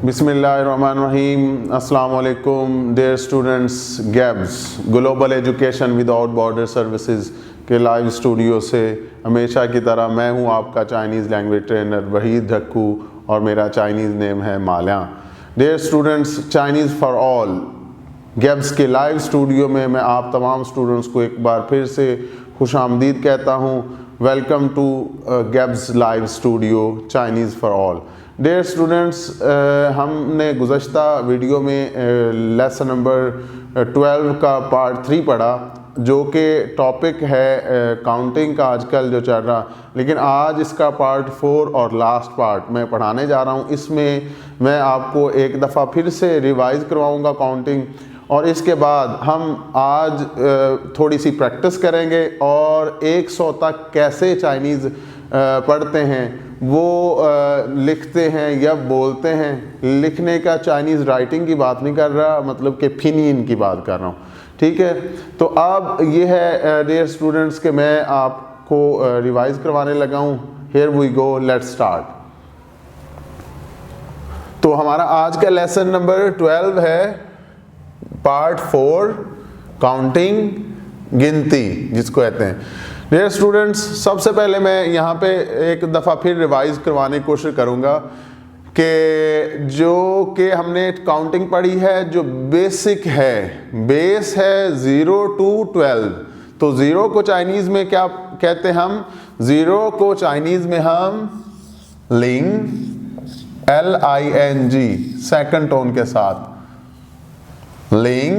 बिस्मिल्लाहिर्रहमानिर्रहीम। अस्सलाम वालेकुम dear students. GABS global education without border services के लाइव स्टूडियो से हमेशा की तरह मैं हूं आपका Chinese language trainer Waheed Dhakku और मेरा चाइनीज़ नेम है Malya. Dear students, Chinese for all GABS के लाइव स्टूडियो में मैं आप तमाम स्टूडेंट्स को एक बार फिर से खुशामदीद कहता हूं। Welcome to GABS live studio Chinese for all. Dear students, हमने गुज़श्ता वीडियो में लेसन नंबर 12 का पार्ट 3 पढ़ा, जो कि टॉपिक है काउंटिंग का आजकल जो चल रहा, लेकिन आज इसका पार्ट 4 और लास्ट पार्ट मैं पढ़ाने जा रहा हूँ। इसमें मैं आपको एक दफ़ा फिर से रिवाइज़ करवाऊँगा काउंटिंग, और इसके बाद हम आज थोड़ी सी प्रैक्टिस करेंगे और 100 तक कैसे चाइनीज़ पढ़ते हैं, वो लिखते हैं या बोलते हैं। लिखने का चाइनीज़ राइटिंग की बात नहीं कर रहा, मतलब कि फिनियन की बात कर रहा हूँ, ठीक है। तो अब ये है डियर स्टूडेंट्स कि मैं आपको रिवाइज़ करवाने लगा हूँ। Here we go, let's start. तो हमारा आज का लेसन नंबर 12 है पार्ट 4 काउंटिंग, गिनती जिसको कहते हैं। डियर स्टूडेंट्स, सबसे पहले मैं यहाँ पे एक दफ़ा फिर रिवाइज़ करवाने की कोशिश करूँगा कि जो कि हमने काउंटिंग पढ़ी है, जो बेसिक है, बेस है 0 to 12। तो 0 को चाइनीज़ में क्या कहते हैं हम? 0 को चाइनीज़ में हम लिंग, LING सेकंड टोन के साथ, लिंग,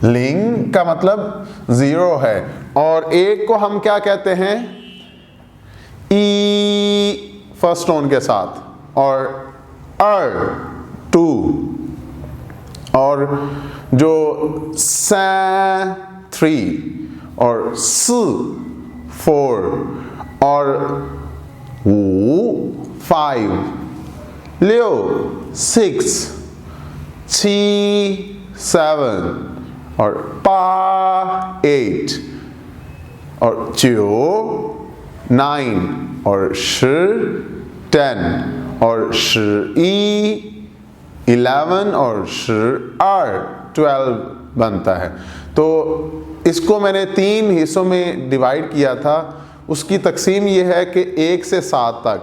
लिंग का मतलब 0 है। और एक को हम क्या कहते हैं? ई फर्स्ट टोन के साथ, और 2, और जो 3, और 4, और 5, 6, 7, और 8, और 9, और 10, और 11, और 12 बनता है। तो इसको मैंने 3 हिस्सों में डिवाइड किया था। उसकी तकसीम ये है कि 1 से 7 तक,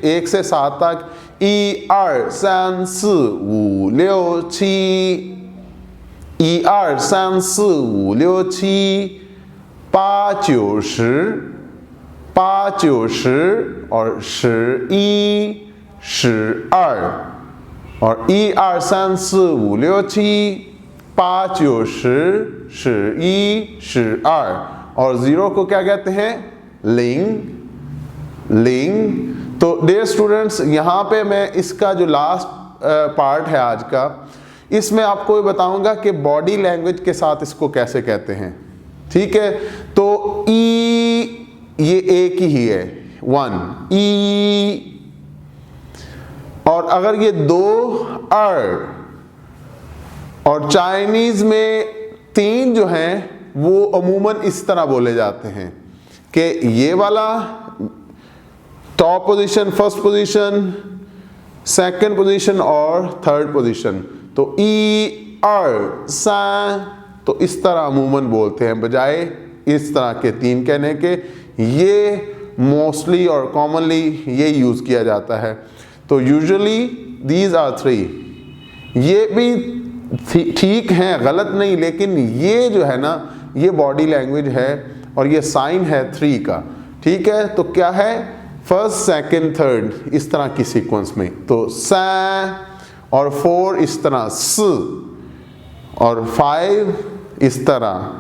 1 से 7 तक 1 2 3 4 5 6 1 2 3 4 5 6 8 9 10 8 9 10 और 11 12 और 1 2 3 4 5 6 8 9 10 11 12 और 0 को क्या कहते हैं? लिंग, लिंग। तो डियर स्टूडेंट्स, यहाँ पे मैं इसका जो लास्ट पार्ट है आज का, इसमें आपको ये बताऊंगा कि बॉडी लैंग्वेज के साथ इसको कैसे कहते हैं, ठीक है। तो ई ये एक ही है, 1 ई, और अगर ये 2 और चाइनीज में 3 जो हैं वो अमूमन इस तरह बोले जाते हैं कि ये वाला top position, first position, second position और थर्ड पोजीशन। तो ई सा, तो इस तरह अमूमन बोलते हैं बजाय इस तरह के 3 कहने के। ये मोस्टली और कॉमनली ये यूज़ किया जाता है। तो यूजुअली दीज आर 3। ये भी ठीक हैं, गलत नहीं, लेकिन ये जो है ना, ये बॉडी लैंग्वेज है और ये साइन है 3 का, ठीक है। तो क्या है? फर्स्ट, सेकंड, थर्ड, इस तरह की सीक्वेंस में। तो सा, और 4 इस तरह, स, और 5 इस तरह।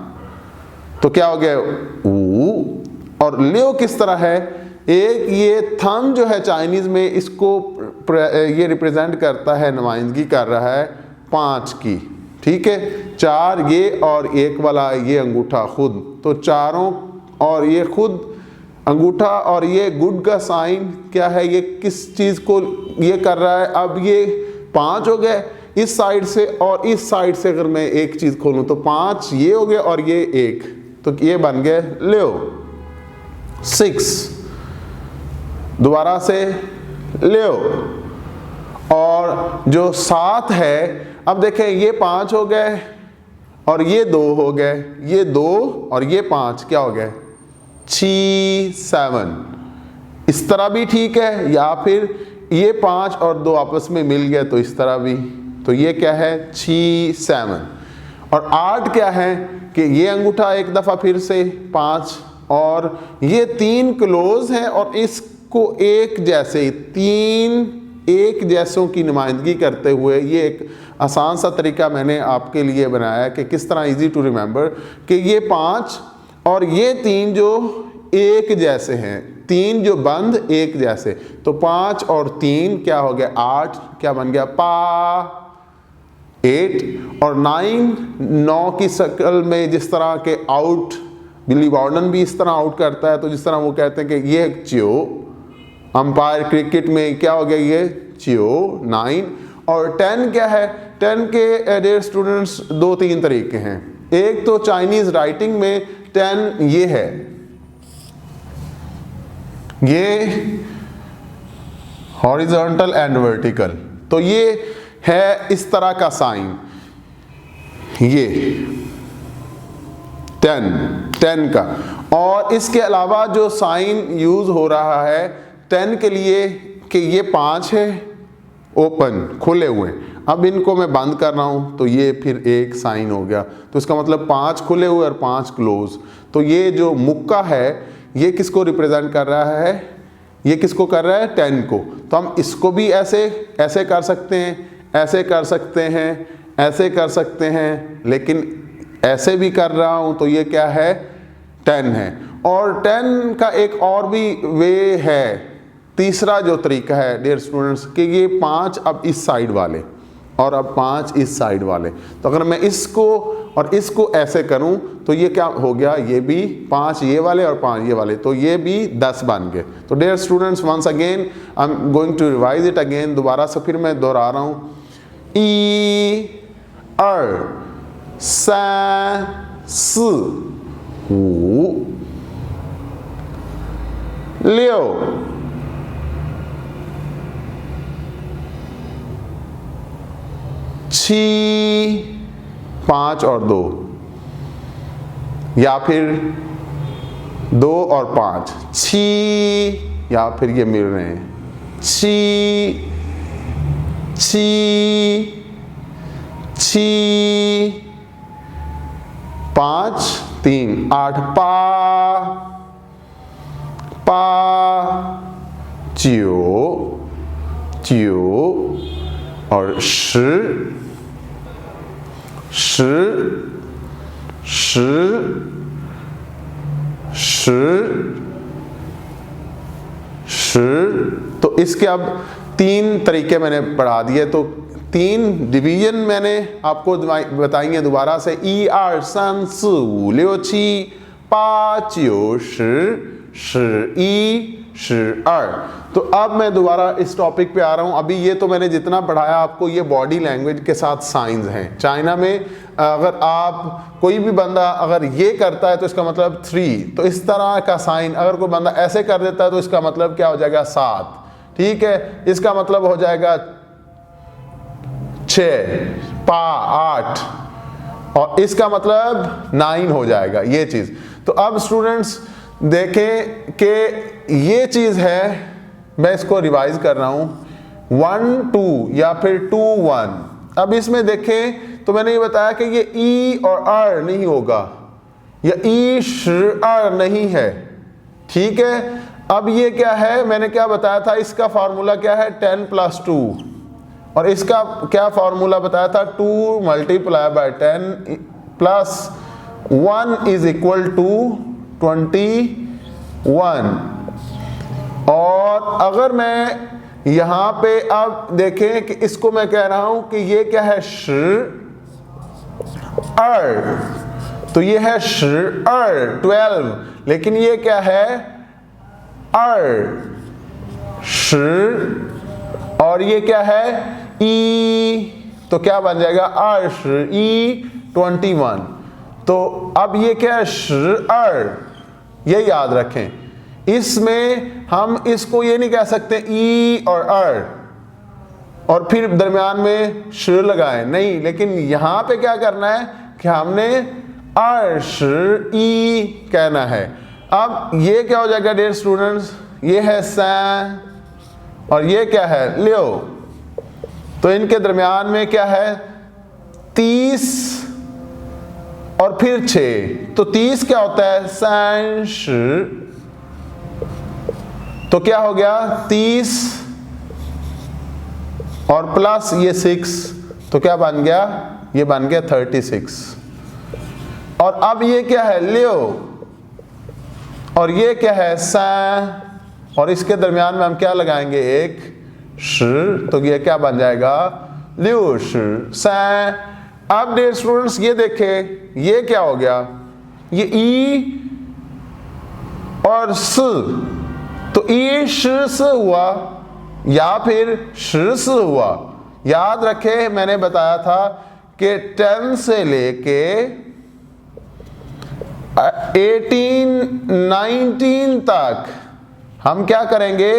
तो क्या हो गया? ऊ। और लियो किस तरह है? एक ये थंब जो है चाइनीज में, इसको ये रिप्रेजेंट करता है, नुमाइंदगी कर रहा है 5 की, ठीक है। 4 ये और 1 वाला ये अंगूठा खुद, तो चारों, और ये खुद अंगूठा, और ये गुड का साइन क्या है? ये किस चीज़ को ये कर रहा है? अब ये 5 हो गए इस साइड से, और इस साइड से अगर मैं एक चीज़ खोलूँ तो 5 ये हो गया और ये 1, तो तो ये बन गए लियो। 6 दोबारा से लियो। और जो 7 है, अब देखें ये 5 हो गए और ये 2 हो गए, ये 2 और ये 5 क्या हो गए 6 7। इस तरह भी ठीक है, या फिर ये 5 और 2 आपस में मिल गए तो इस तरह भी, तो ये क्या है 6 7। और 8 क्या है कि ये अंगूठा एक दफ़ा फिर से 5 और ये 3 क्लोज हैं और इसको एक जैसे 3 एक जैसों की नुमाइंदगी करते हुए ये एक आसान सा तरीका मैंने आपके लिए बनाया कि किस तरह इजी टू रिमेंबर कि ये 5 और ये 3 जो एक जैसे हैं, 3 जो बंद एक जैसे, तो 5 और 3 क्या हो गया 8, क्या बन गया पा 8। और 9 की शक्ल में जिस तरह के आउट, बिली बॉर्डन भी इस तरह आउट करता है, तो जिस तरह वो कहते हैं कि ये एक चियो, अंपायर क्रिकेट में क्या हो गया ये चियो 9। और 10 क्या है, 10 के डियर स्टूडेंट्स 2-3 तरीके हैं। एक तो चाइनीज राइटिंग में 10 ये है, ये हॉरिजॉन्टल एंड वर्टिकल, तो ये है इस तरह का साइन, ये 10 का। और इसके अलावा जो साइन यूज हो रहा है 10 के लिए कि ये 5 है ओपन खुले हुए, अब इनको मैं बंद कर रहा हूं तो ये फिर एक साइन हो गया, तो इसका मतलब 5 खुले हुए और 5 क्लोज। तो ये जो मुक्का है ये किसको रिप्रेजेंट कर रहा है, ये किसको कर रहा है 10 को। तो हम इसको भी ऐसे ऐसे कर सकते हैं, ऐसे कर सकते हैं, ऐसे कर सकते हैं, लेकिन ऐसे भी कर रहा हूं तो ये क्या है 10 है। और 10 का एक और भी वे है, तीसरा जो तरीका है डियर स्टूडेंट्स कि ये 5 अब इस साइड वाले और अब 5 इस साइड वाले, तो अगर मैं इसको और इसको ऐसे करूं तो ये क्या हो गया, ये भी 5 ये वाले और 5 ये वाले, तो ये भी 10 बन गए। तो dear students once again I am going to revise it again, दोबारा से फिर मैं दोहरा रहा हूं। ई अर सा सी हु लियो छी 5 और 2, या फिर 2 और 5 छी, या फिर ये मिल रहे हैं छी छी छी 5 3 8 पा पा चियो चियो और श श श श श। तो इसके अब 3 तरीके मैंने पढ़ा दिए, तो 3 डिवीजन मैंने आपको बताएंगे दोबारा से। ई आर सन सु लियो छी पा चियो श ई श अर। तो अब मैं दोबारा इस टॉपिक पे आ रहा हूँ। अभी ये तो मैंने जितना पढ़ाया आपको ये बॉडी लैंग्वेज के साथ साइंस हैं। चाइना में अगर आप कोई भी बंदा अगर ये करता है तो इसका मतलब 3, तो इस तरह का साइन अगर कोई बंदा ऐसे कर देता है तो इसका मतलब क्या हो जाएगा 7, ठीक है। इसका मतलब हो जाएगा 6 पा 8 और इसका मतलब 9 हो जाएगा ये चीज। तो अब स्टूडेंट्स देखें कि ये चीज है, मैं इसको रिवाइज कर रहा हूं 1 2 या फिर 2 1। अब इसमें देखें तो मैंने ये बताया कि ये ई और आर नहीं होगा, या ई श आर नहीं है, ठीक है। अब ये क्या है, मैंने क्या बताया था, इसका फार्मूला क्या है 10 + 2 और इसका क्या फार्मूला बताया था 2 × 10 + 1 = 21। और अगर मैं यहां पे अब देखें कि इसको मैं कह रहा हूं कि ये क्या है श अर, तो ये है श अर 12, लेकिन ये क्या है अर श, और ये क्या है ई, तो क्या बन जाएगा अर्श ई 21। तो अब ये क्या है, ये याद रखें। इसमें हम इसको ये नहीं कह सकते ई और फिर दरमियान में श लगाएं, नहीं, लेकिन यहां पे क्या करना है कि हमने ई कहना है। अब ये क्या हो जाएगा डियर स्टूडेंट्स, ये है सैं और ये क्या है, लियो। तो इनके दरमियान में क्या है, 30 और फिर 6, तो 30 क्या होता है, सैंश, तो क्या हो गया 30 और प्लस ये 6, तो क्या बन गया, ये बन गया 36। और अब ये क्या है, लियो, और ये क्या है, सैं, और इसके दरमियान में हम क्या लगाएंगे, एक श, तो ये क्या बन जाएगा, ल्यूश, सैं। अब डियर स्टूडेंट्स ये देखें, ये क्या हो गया, ये ई और स, तो ई श स हुआ या फिर श स हुआ। याद रखे मैंने बताया था कि 10 से लेके 18, 19 तक हम क्या करेंगे,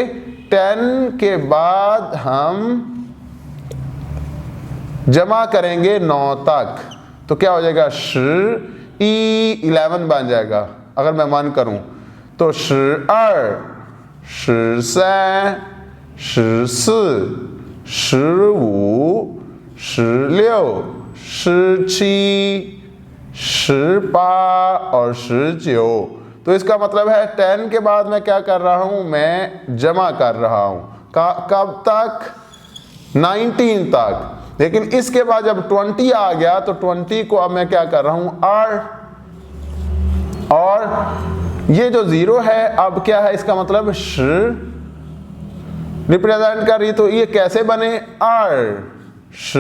10 के बाद हम जमा करेंगे 9 तक, तो क्या हो जाएगा, श ई 11 बन जाएगा। अगर मैं 1 करूं तो श सैं, श श और श। तो इसका मतलब है 10 के बाद मैं क्या कर रहा हूं, मैं जमा कर रहा हूं, कब तक, 19 तक। लेकिन इसके बाद जब 20 आ गया तो 20 को अब मैं क्या कर रहा हूं, और ये जो 0 है अब क्या है, इसका मतलब श रिप्रेजेंट कर रही, तो ये कैसे बने, श,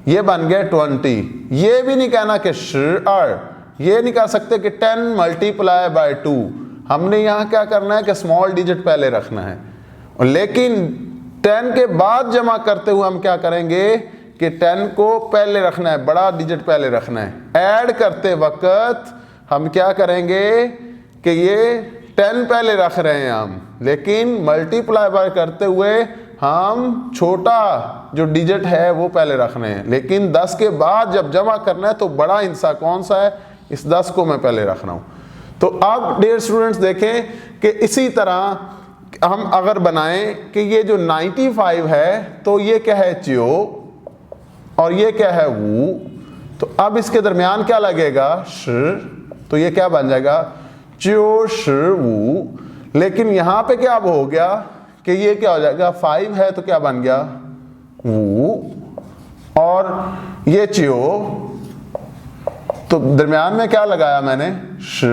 ये बन गया 20। ये भी नहीं कहना कि श ये नहीं कर सकते कि 10 मल्टीप्लाई बाय 2, हमने यहां क्या करना है कि स्मॉल डिजिट पहले रखना है। और लेकिन 10 के बाद जमा करते हुए हम क्या करेंगे कि 10 को पहले रखना है, बड़ा डिजिट पहले रखना है। ऐड करते वक्त हम क्या करेंगे कि ये 10 पहले रख रहे हैं हम, लेकिन मल्टीप्लाई बाय करते हुए हम छोटा जो डिजिट है वो पहले रखने हैं। लेकिन 10 के बाद जब जमा करना है तो बड़ा हिस्सा कौन सा है, इस 10 को मैं पहले रख रहा हूं। तो अब डियर स्टूडेंट्स देखें कि इसी तरह हम अगर बनाएं कि ये जो 95 है तो ये क्या है, च्यो, और ये क्या है, वू। तो अब इसके दरमियान क्या लगेगा, श, तो ये क्या बन जाएगा, च्यो श वू। लेकिन यहां पे क्या अब हो गया कि ये क्या हो जाएगा, 5 है तो क्या बन गया, वू, और ये च्यो, तो दरमियान में क्या लगाया मैंने, श,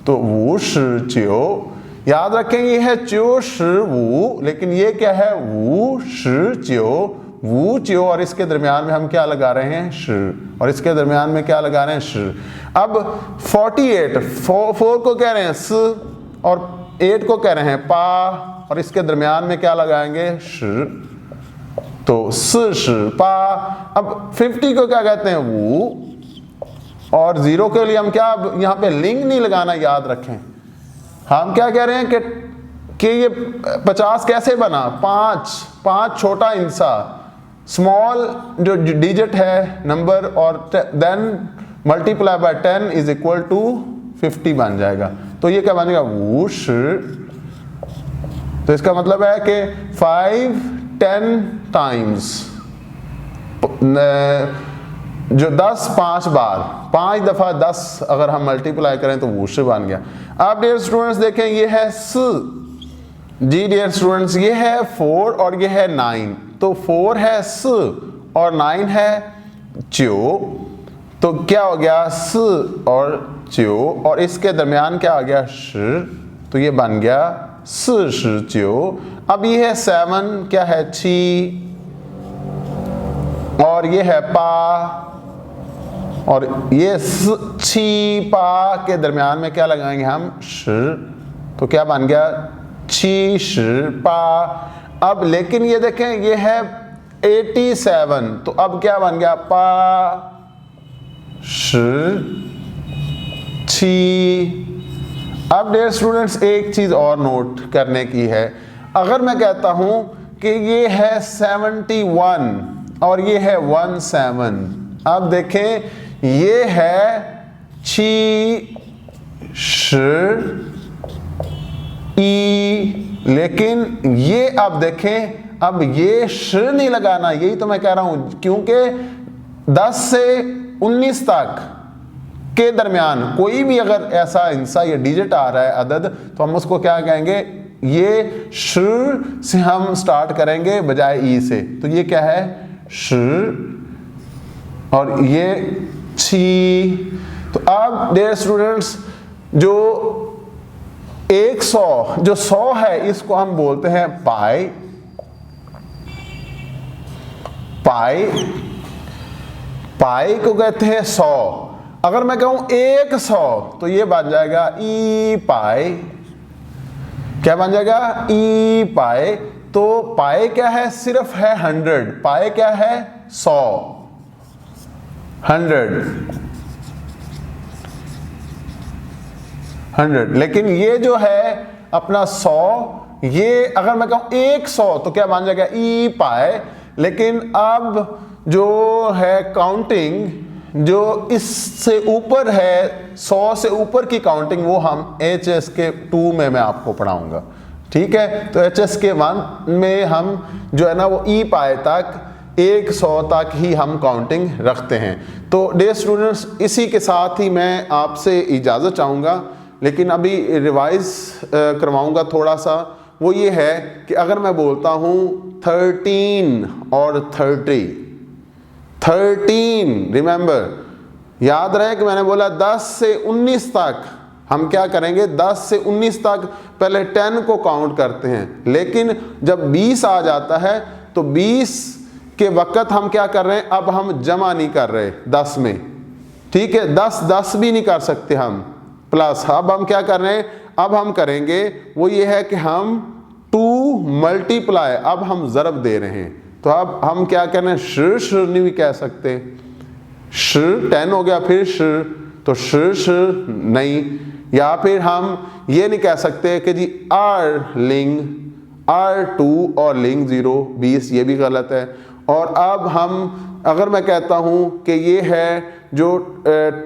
तो वू श च्यो। याद रखें ये है च्यो श वू, लेकिन ये क्या है, वू श च्यो, वू च्यो, और इसके दरमियान में हम क्या लगा रहे हैं, श, और इसके दरमियान में क्या लगा रहे हैं, श। अब 48, 4 को कह रहे हैं स, और 8 को कह रहे हैं पा, और इसके दरमियान में क्या लगाएंगे, श, तो स श पा। अब 50 को क्या कहते हैं, वू, और 0 के लिए हम क्या, यहां पे लिंग नहीं लगाना, याद रखें। हम क्या कह रहे हैं कि ये 50 कैसे बना, 5 छोटा हिस्सा, स्मॉल जो डिजिट है नंबर, और then multiply by 10 is equal to 50 बन जाएगा। तो ये क्या बनेगा, वूश। तो इसका मतलब है कि 5 10 टाइम्स, जो 10 5 बार, 5 दफा 10 अगर हम मल्टीप्लाई करें तो वूश बन गया। अब डियर स्टूडेंट्स देखें, ये है स, जी डियर स्टूडेंट्स, ये है 4 और ये है 9, तो 4 है स और 9 है च्यो, तो क्या हो गया, स और च्यो, और इसके दरमियान क्या आ गया, श, तो ये बन गया स श च्यो। अब ये है 7, क्या है, छी, और ये है पा, और ये छी पा के दरमियान में क्या लगाएंगे हम, श, तो क्या बन गया, छी श पा। अब लेकिन ये देखें, ये है 87, तो अब क्या बन गया, पा छी। अब डियर स्टूडेंट्स एक चीज और नोट करने की है, अगर मैं कहता हूं कि ये है 71 और ये है 17, अब देखें ये है छी श ई, लेकिन ये अब देखें अब ये श नहीं लगाना, यही तो मैं कह रहा हूं, क्योंकि 10 से 19 तक के दरमियान कोई भी अगर ऐसा हिस्सा या डिजिट आ रहा है अदद, तो हम उसको क्या कहेंगे, ये श से हम स्टार्ट करेंगे बजाय ई से, तो ये क्या है श और ये छी। तो अब डियर स्टूडेंट्स जो 100 जो 100 है इसको हम बोलते हैं पाई, पाई, पाई को कहते हैं 100। अगर मैं कहूं 100 तो ये बन जाएगा ई पाई, क्या बन जाएगा ई पाई। तो पाई क्या है, सिर्फ है 100, पाई क्या है 100, 100, लेकिन ये जो है अपना 100, ये अगर मैं कहूं 100 तो क्या बन जाएगा ई पाए। लेकिन अब जो है काउंटिंग जो इससे ऊपर है 100 से ऊपर की काउंटिंग, वो हम HS के 2 में मैं आपको पढ़ाऊंगा, ठीक है। तो HS के 1 में हम जो है ना वो ई पाए तक 100 तक ही हम काउंटिंग रखते हैं। तो डियर स्टूडेंट्स इसी के साथ ही मैं आपसे इजाज़त चाहूँगा, लेकिन अभी रिवाइज करवाऊँगा थोड़ा सा। वो ये है कि अगर मैं बोलता हूँ 13 और 30, 13 रिमेंबर याद रहे कि मैंने बोला 10 से 19 तक हम क्या करेंगे, 10 से 19 तक पहले 10 को काउंट करते हैं, लेकिन जब 20 आ जाता है तो 20 के वक़्त हम क्या कर रहे हैं, अब हम जमा नहीं कर रहे 10 में, ठीक है। 10 भी नहीं कर सकते हम प्लस, अब हम क्या कर रहे हैं, अब हम करेंगे वो ये है कि हम 2 मल्टीप्लाई, अब हम ज़रब दे रहे हैं। तो अब हम क्या कर रहे हैं, श नहीं भी कह सकते, श 10 हो गया फिर श, तो श नहीं, या फिर हम ये नहीं कह सकते कि जी R लिंग R2 और लिंग 0 20, ये भी गलत है। और अब हम अगर मैं कहता हूँ कि ये है जो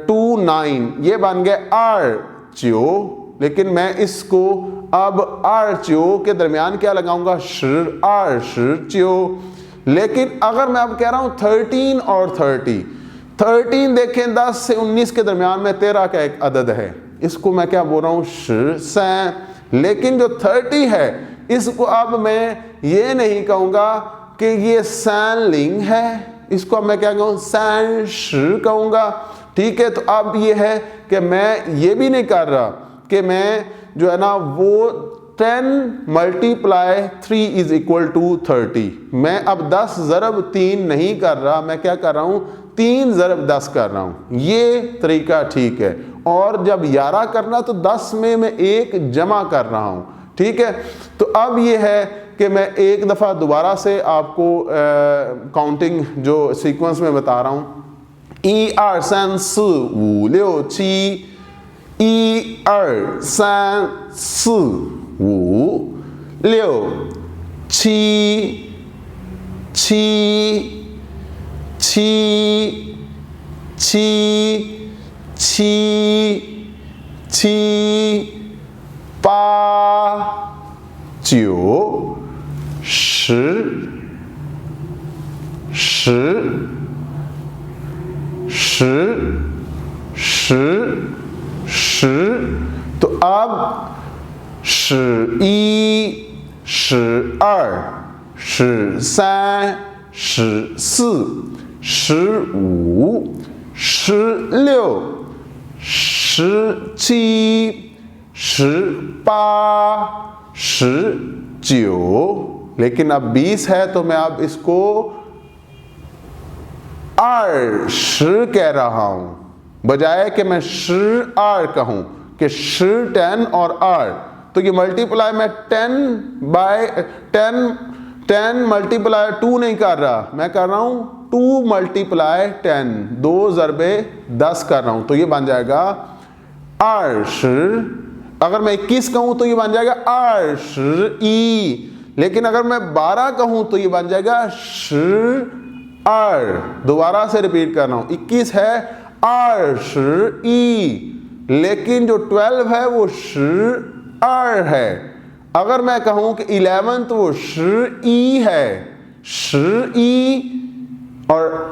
2 9, ये बन गया आर्च्यो, लेकिन मैं इसको अब आर्च्यो के दरमियान क्या लगाऊंगा, श आर्च्यो। लेकिन अगर मैं अब कह रहा हूँ 13 और 30, 13 देखें 10 से 19 के दरमियान में 13 का एक अदद है, इसको मैं क्या बोल रहा हूँ, श। लेकिन जो 30 है इसको अब मैं ये नहीं कहूँगा कि ये सैन लिंग है, इसको अब मैं क्या कहूँ, सैन श कहूँगा, ठीक है। तो अब ये है कि मैं ये भी नहीं कर रहा कि मैं जो है ना वो 10 मल्टीप्लाई 3 इज इक्वल टू 30, मैं अब 10 ज़रब 3 नहीं कर रहा, मैं क्या कर रहा हूँ 3 ज़रब 10 कर रहा हूँ, ये तरीका ठीक है। और जब 11 करना तो 10 में मैं 1 जमा कर रहा हूँ, ठीक है। तो अब ये है कि मैं एक दफ़ा दोबारा से आपको काउंटिंग जो सीक्वेंस में बता रहा हूँ, 1 2 3 4 5 6 7 1 2 3 4 5 6 तो अब 11 12 13 14 15 16 17 18 19 लेकिन अब 20 है तो मैं अब इसको अर्श कह रहा हूं, बजाय कि मैं श आर कहूं कि श 10 और आर, तो ये मल्टीप्लाई मैं 10 मल्टीप्लाई 2 नहीं कर रहा, मैं कर रहा हूं 2 मल्टीप्लाई 10, 2 ज़रबे 10 कर रहा हूं तो ये बन जाएगा 20। अगर मैं 21 कहूं तो ये बन जाएगा 20। लेकिन अगर मैं 12 कहूं तो ये बन जाएगा 20। दोबारा से रिपीट कर रहा हूं, 21 है 20। लेकिन जो 12 है वो 20 है। अगर मैं कहूं कि 11 तो वो 20 है, 20 और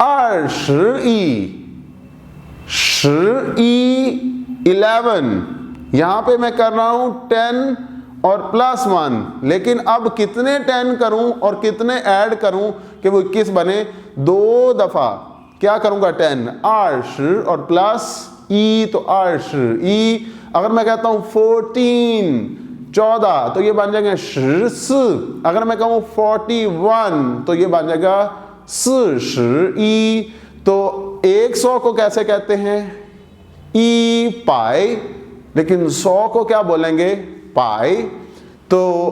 11। यहां पे मैं कर रहा हूं 10 और +1, लेकिन अब कितने 10 करूं और कितने ऐड करूं कि वो 21 बने? 2 दफा क्या करूंगा? 10 20 और प्लस ई तो 20। अगर मैं कहता हूं 14 तो ये बन जाएगा 10। अगर मैं कहूं 41 तो ये बन जाएगा 40। तो 100 को कैसे कहते हैं? ई पाई, लेकिन 100 को क्या बोलेंगे? पाई। तो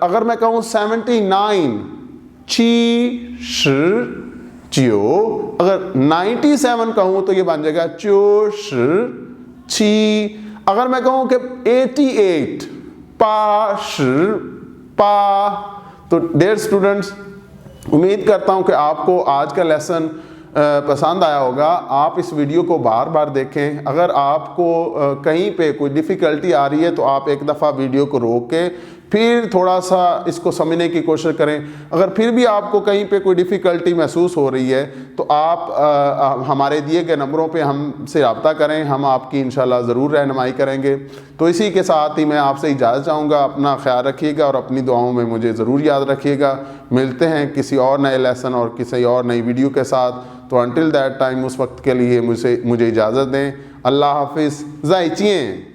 अगर मैं कहूं 79 70, अगर 97 कहूं तो ये बन जाएगा 94। अगर मैं कहूं कि 88 पा। तो डियर स्टूडेंट्स, उम्मीद करता हूं कि आपको आज का लेसन पसंद आया होगा। आप इस वीडियो को बार बार देखें। अगर आपको कहीं पे कोई डिफ़िकल्टी आ रही है तो आप एक दफ़ा वीडियो को रोक के फिर थोड़ा सा इसको समझने की कोशिश करें। अगर फिर भी आपको कहीं पे कोई डिफ़िकल्टी महसूस हो रही है तो आप हमारे दिए गए नंबरों पे हमसे रब्ता करें, हम आपकी इंशाल्लाह ज़रूर रहनुमाई करेंगे। तो इसी के साथ ही मैं आपसे इजाज़त चाहूँगा। अपना ख्याल रखिएगा और अपनी दुआओं में मुझे ज़रूर याद रखिएगा। मिलते हैं किसी और नए लेसन और किसी और नई वीडियो के साथ। तो अनटिल दैट टाइम, उस वक्त के लिए मुझे इजाज़त दें। अल्लाह हाफिज़। ज़ाइचिए।